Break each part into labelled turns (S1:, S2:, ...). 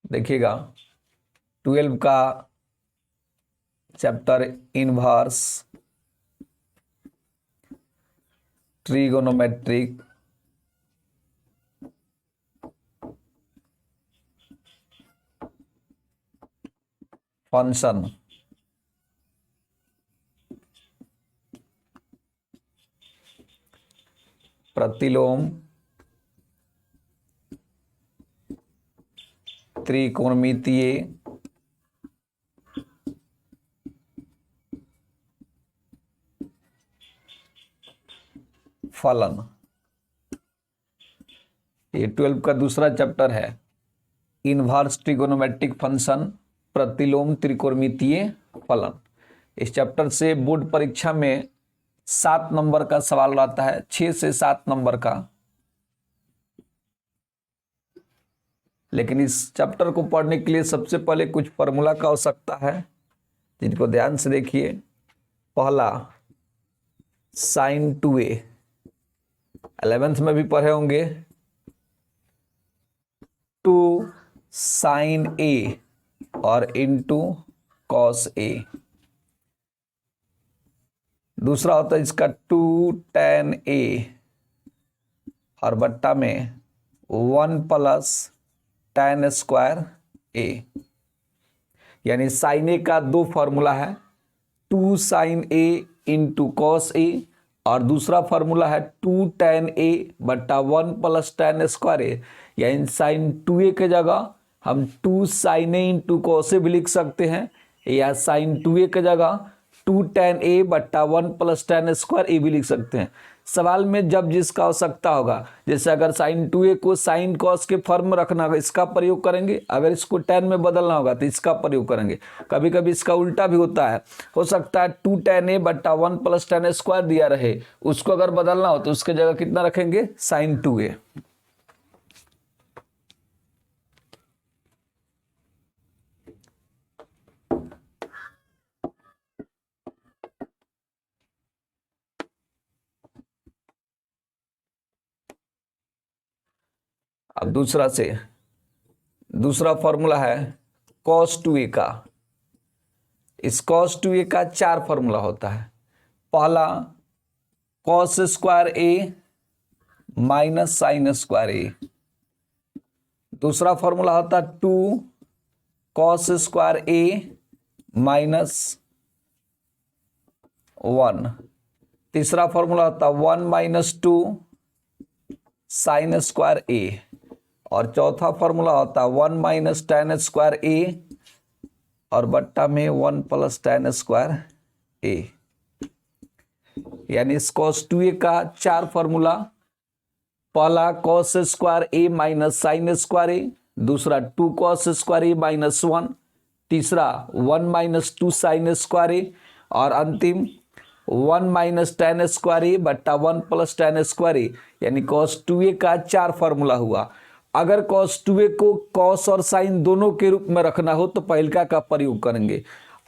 S1: देखिएगा 12 का chapter inverse trigonometric function प्रतिलोम त्रिकोणमितीय फलन, ये 12 का दूसरा चैप्टर है। इनवर्स ट्रिगोनोमेट्रिक फंक्शन प्रतिलोम त्रिकोणमितीय फलन। इस चैप्टर से बोर्ड परीक्षा में 7 नंबर का सवाल आता है, 6 से 7 नंबर का। लेकिन इस चैप्टर को पढ़ने के लिए सबसे पहले कुछ फॉर्मूला का आवश्यकता है, जिनको ध्यान से देखिए। पहला साइन 2a, 11th में भी पढ़े होंगे। 2 साइन a और इंटू कॉस a। दूसरा होता है इसका 2 tan a और बट्टा में 1 प्लस tan स्क्वायर a। यानी साइन ए का 2 फॉर्मूला है, 2 sine a into cos a, और दूसरा फॉर्मूला है 2 tan a बट्टा 1 प्लस tan स्क्वायर a। यानी साइन 2a के जगह हम 2 sine a into cos a भी लिख सकते हैं, या साइन 2a के जगह 2 tan a बट्टा 1 प्लस tan स्क्वायर a भी लिख सकते हैं। सवाल में जब जिसका आवश्यकता होगा, जैसे अगर साइन 2a को साइन कॉस के फॉर्म में रखना होगा, इसका प्रयोग करेंगे। अगर इसको tan में बदलना होगा तो इसका प्रयोग करेंगे। कभी कभी इसका उल्टा भी होता है, हो सकता है 2 tan a बट्टा 1 प्लस tan स्क्वायर दिया रहे, उसको अगर बदलना हो तो उसके जगह कितना रखेंगे, साइन 2a। अब दूसरा फॉर्मूला है cos 2a का। इस cos 2a का 4 फॉर्मूला होता है। पहला cos square a minus sine square a। दूसरा फॉर्मूला होता है 2 cos स्क्वायर a माइनस 1। तीसरा फॉर्मूला होता है 1 माइनस 2 साइन स्क्वायर a। और चौथा फॉर्मूला होता है 1 माइनस tan स्क्वायर a और बट्टा में 1 प्लस tan स्क्वायर a। यानी इस cos 2a का 4 फॉर्मूला। पहला cos square a minus sine square a, दूसरा 2 cos स्क्वायर a माइनस 1, तीसरा 1 माइनस 2 साइन स्क्वायर a, और अंतिम 1 माइनस tan स्क्वायर a बट्टा 1 प्लस tan स्क्वायर a। यानी cos 2a का 4 फॉर्मूला हुआ। अगर cos 2a को cos और साइन दोनों के रूप में रखना हो तो पहलका का प्रयोग करेंगे।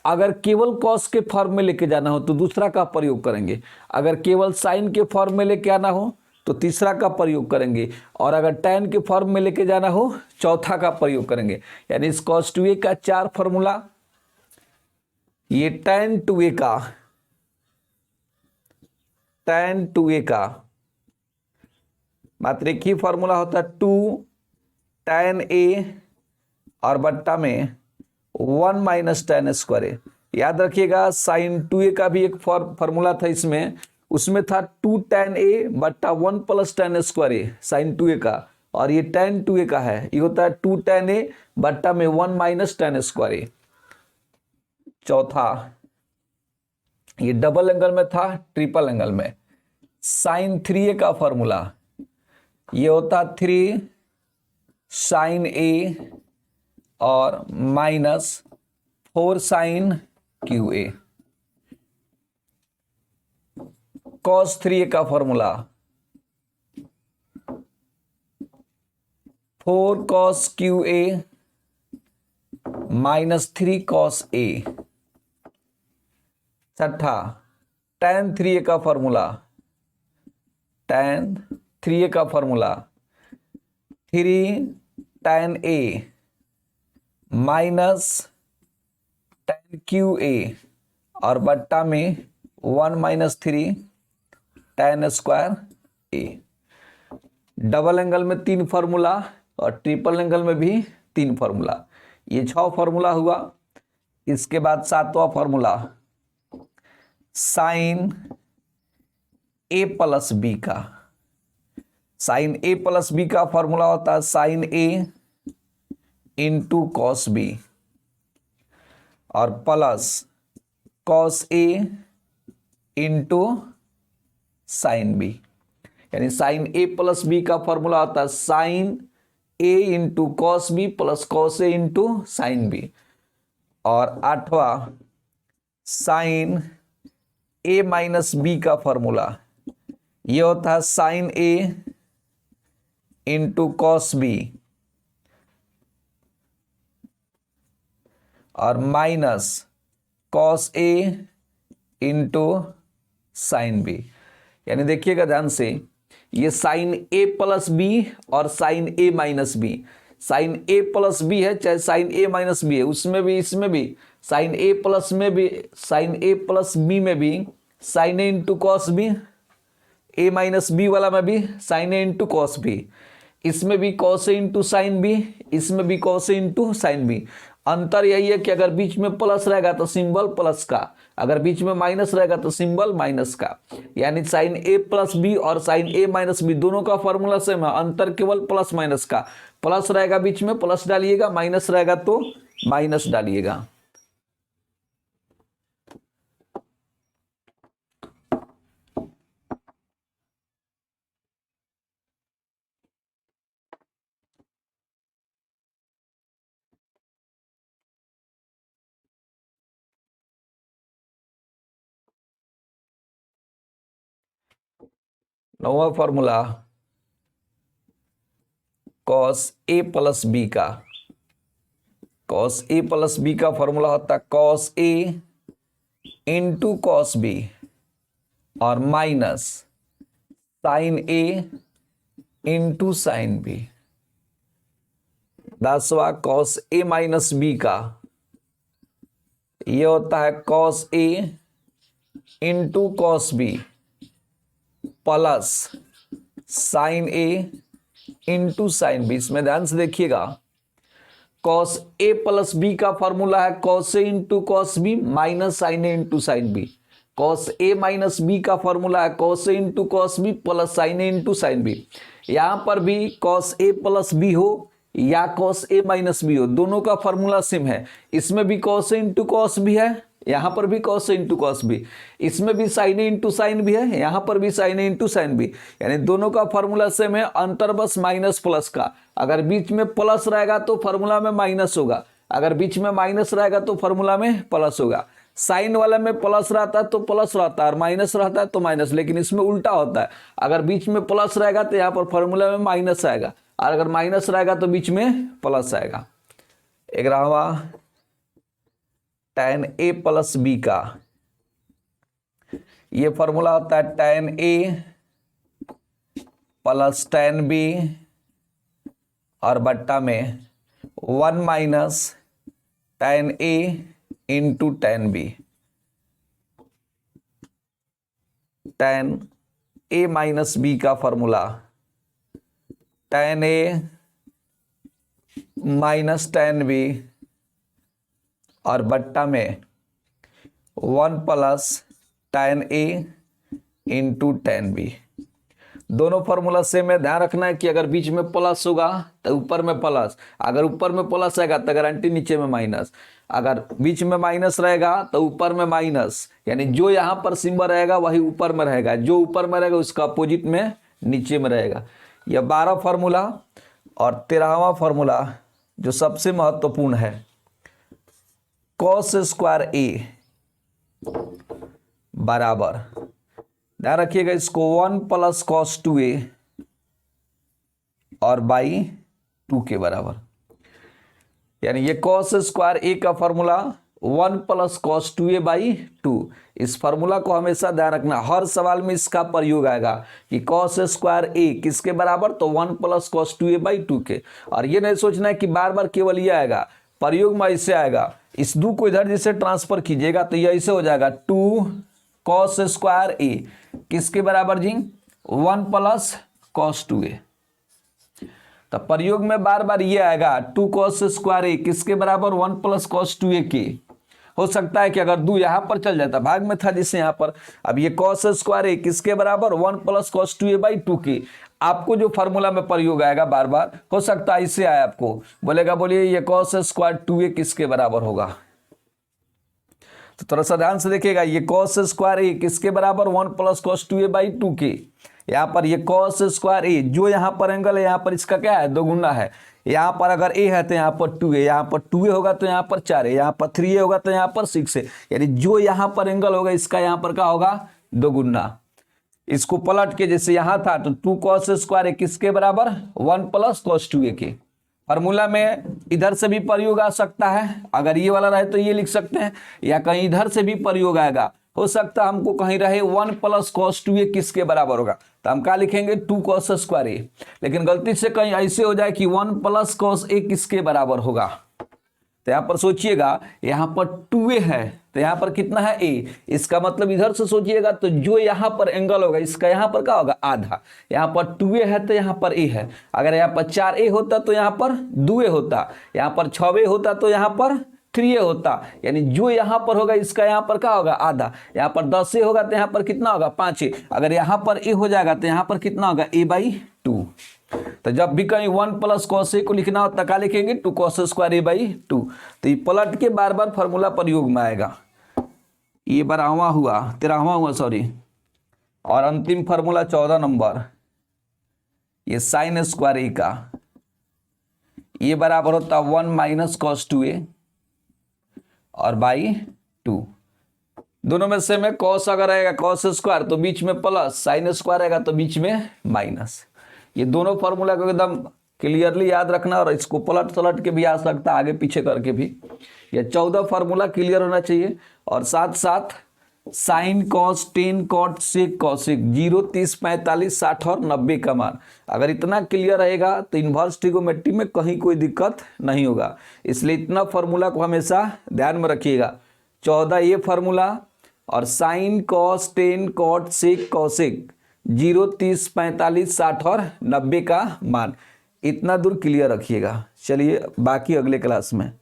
S1: अगर केवल cos के फॉर्म में लेके जाना हो तो दूसरा का प्रयोग करेंगे। अगर केवल साइन के फॉर्म में लेके आना हो तो तीसरा का प्रयोग करेंगे, और अगर tan के फॉर्म में लेके जाना हो चौथा का प्रयोग करेंगे। यानी इस cos 2a का 4 फॉर्मूला, ये tan 2a का मात्र एक ही फॉर्मूला होता है 2 tan a और बट्टा में 1 माइनस tan स्क्वायर a। याद रखिएगा साइन 2a का भी एक फॉर्मूला था, उसमें था 2 tan a बट्टा 1 plus tan square a sine 2a का, और ये tan 2a का है, ये होता है 2 tan a बट्टा में 1 माइनस tan स्क्वायर a। चौथा ये डबल एंगल में था, ट्रिपल एंगल में साइन 3a का फॉर्मूला, ये होता 3 साइन a और minus 4 sine QA। cos 3a का formula 4 cos QA minus 3 cos a। छठा tan 3a का फॉर्मूला, tan 3a का formula 3 tan a minus tan QA और बट्टा में 1 minus 3 tan square a। Double angle में 3 फार्मूला और ट्रिपल एंगल में भी 3 फार्मूला, ये 6 फार्मूला हुआ। इसके बाद 7वां formula sine a plus B का, साइन a प्लस बी का फॉर्मूला होता है sine a into cos B और plus cos a into sine B, यानी साइन a प्लस बी का फॉर्मूला होता है sine a into cos B plus cos a into sine B. और 8वां साइन a माइनस बी का formula, ये होता है sine a into cos B और minus cos a into sine B. यानी देखिएगा ध्यान से, ये साइन a प्लस बी और sine a minus B, sine a plus B है चाहे साइन a माइनस बी है, उसमें भी इसमें भी साइन a प्लस में भी साइन a प्लस बी में भी sine a into cos B, a minus B वाला में भी sine a into cos B, इसमें भी cos a into sine B, इसमें भी cos a into sine B. अंतर यही है कि अगर बीच में प्लस रहेगा तो सिंबल प्लस का, अगर बीच में माइनस रहेगा तो सिंबल माइनस का। यानी साइन a प्लस बी और साइन a माइनस बी दोनों का फॉर्मूला सेम है, अंतर केवल प्लस माइनस का। प्लस रहेगा बीच में प्लस डालिएगा, माइनस रहेगा तो माइनस डालिएगा। नौवां formula cos a plus B का, कॉस a प्लस बी का फॉर्मूला होता है cos a into cos B और minus sine a into sine B. 10वां कॉस a माइनस बी का, ये होता है cos a into cos B plus sine a into sine B. इसमें ध्यान से देखिएगा, कॉस a प्लस बी का फॉर्मूला है cos a into cos B minus sine a into sine B. Cos a minus B का formula है cos a into cos B plus sine a into sine B. यहां पर भी cos a plus B हो या cos a minus B हो, दोनों का फॉर्मूला सेम है। इसमें भी cos a into cos B है, यहां पर भी cos a into cos B, इसमें भी sine a into sine B है, यहां पर भी sine a into sine B. यानी दोनों का फॉर्मूला सेम है, अंतर बस माइनस प्लस का। अगर बीच में प्लस रहेगा तो फॉर्मूला में माइनस होगा, अगर बीच में माइनस रहेगा तो फॉर्मूला में प्लस होगा। साइन वाले में प्लस रहता है तो प्लस रहता है और माइनस रहता है तो माइनस, लेकिन इसमें उल्टा होता है, अगर बीच में प्लस रहेगा तो यहाँ पर फॉर्मूला में माइनस आएगा और अगर माइनस रहेगा तो बीच में प्लस आएगा। 11वां tan a प्लस बी का, ये फॉर्मूला होता है tan a plus tan b और बट्टा में 1 minus tan a into tan b। tan a minus b का formula tan a minus tan b और बट्टा में 1 plus tan a into tan b। दोनों फॉर्मूला सेम है, ध्यान रखना है कि अगर बीच में प्लस होगा तो ऊपर में प्लस, अगर ऊपर में प्लस आएगा तो गारंटी नीचे में माइनस, अगर बीच में माइनस रहेगा तो ऊपर में माइनस। यानी जो यहां पर सिंबल रहेगा वही ऊपर में रहेगा, जो ऊपर में रहेगा उसका अपोजिट में नीचे में रहेगा। यह 12 फॉर्मूला। और 13वां फॉर्मूला जो सबसे महत्वपूर्ण है, कॉस स्क्वायर a बराबर, ध्यान रखिएगा इसको 1 प्लस कॉस 2a और बाई 2 के बराबर। यानी ये कॉस स्क्वायर a का formula 1 plus cos 2a by 2। इस फार्मूला को हमेशा ध्यान रखना, हर सवाल में इसका प्रयोग आएगा कि कॉस स्क्वायर ए किसके बराबर, तो 1 प्लस कॉस 2a बाई 2 के। और ये नहीं सोचना है कि बार बार केवल ये आएगा, प्रयोग में ऐसे आएगा, इस 2 को इधर जैसे ट्रांसफर कीजिएगा तो ये ऐसे हो जाएगा 2 कॉस स्क्वायर ए किसके बराबर जी, 1 प्लस कॉस 2a। तो प्रयोग में बार बार ये आएगा 2 कॉस स्क्वायर ए किसके बराबर, 1 प्लस कॉस 2a के। हो सकता है कि अगर 2 यहां पर चल जाता, भाग में था जिससे यहां पर, अब ये कॉस स्क्वायर ए किसके बराबर, 1 प्लस कॉस 2a बाई 2 के। आपको जो फार्मूला में प्रयोग आएगा बार बार, हो सकता है इससे आए, आपको बोलेगा बोलिए ये कॉस स्क्वायर 2a किसके बराबर होगा। तो थोड़ा सा ध्यान से देखिएगा, ये कॉस स्क्वायर ए किसके बराबर, 1 प्लस कॉस 2a बाई 2 के। यहाँ पर ये कॉस स्क्वायर ए, जो यहाँ पर एंगल है यहाँ पर इसका क्या है, दोगुना है। यहाँ पर अगर ए है तो यहाँ पर 2a, यहाँ पर 2a होगा तो यहाँ पर 4 है, यहाँ पर 3a होगा तो यहाँ पर 6 है, यानी जो यहाँ पर एंगल होगा इसका यहाँ पर क्या होगा, दोगुना। इसको पलट के जैसे यहाँ था तो 2 कॉस स्क्वायर ए किसके बराबर, 1 प्लस कॉस 2a के। फार्मूला में इधर से भी प्रयोग आ सकता है, अगर ये वाला रहे तो ये लिख सकते हैं, या कहीं इधर से भी प्रयोग आएगा। हो सकता है हमको कहीं रहे 1 प्लस कॉस 2a किसके बराबर होगा, तो हम क्या लिखेंगे 2 कॉस स्क्वायर ए। लेकिन गलती से कहीं ऐसे हो जाए कि 1 प्लस कॉस ए किसके बराबर होगा, तो यहाँ पर सोचिएगा यहाँ पर 2a है तो यहाँ पर कितना है a, इसका मतलब इधर से सोचिएगा तो जो यहाँ पर एंगल होगा इसका यहाँ पर क्या होगा, आधा। यहाँ पर 2a है तो यहाँ पर a है, अगर यहाँ पर 4a होता तो यहाँ पर 2a होता, यहाँ पर 6a होता तो यहाँ पर 3a होता, यानी जो यहाँ पर होगा इसका यहाँ पर क्या होगा, आधा। यहाँ पर 10a होगा तो यहाँ पर कितना होगा, 5a। अगर यहाँ पर a हो जाएगा तो यहाँ पर कितना होगा, a बाई 2। तो जब भी कहीं 1 प्लस कॉस ए को लिखना हो तो क्या लिखेंगे, 2 कॉस स्क्वायर ए बाई 2। तो ये पलट के बार बार फार्मूला प्रयोग में आएगा। ये 12वां हुआ, 13वां हुआ सॉरी, और अंतिम फार्मूला 14 नंबर, ये साइन स्क्वायर ए का, ये बराबर होता 1 माइनस कॉस 2a और बाई 2। दोनों में से में कॉस अगर आएगा कॉस स्क्वायर तो बीच में प्लस, साइन स्क्वायर आएगा तो बीच में माइनस। ये दोनों फार्मूला को एकदम क्लियरली याद रखना, और इसको पलट सलट के भी आ सकता है, आगे पीछे करके भी। ये 14 फार्मूला क्लियर होना चाहिए। और साथ साथ sine cos tan cot sec cosec 0 30 45 60 और 90 का मान, अगर इतना क्लियर रहेगा तो इन्वर्स ट्रिगोमेट्री में कहीं कोई दिक्कत नहीं होगा। इसलिए इतना फार्मूला को हमेशा ध्यान में रखिएगा। 14 ये फार्मूला और sine cos tan cot sec cosec 0 30 45 60 और 90 का मान, इतना दूर क्लियर रखिएगा। चलिए बाकी अगले क्लास में।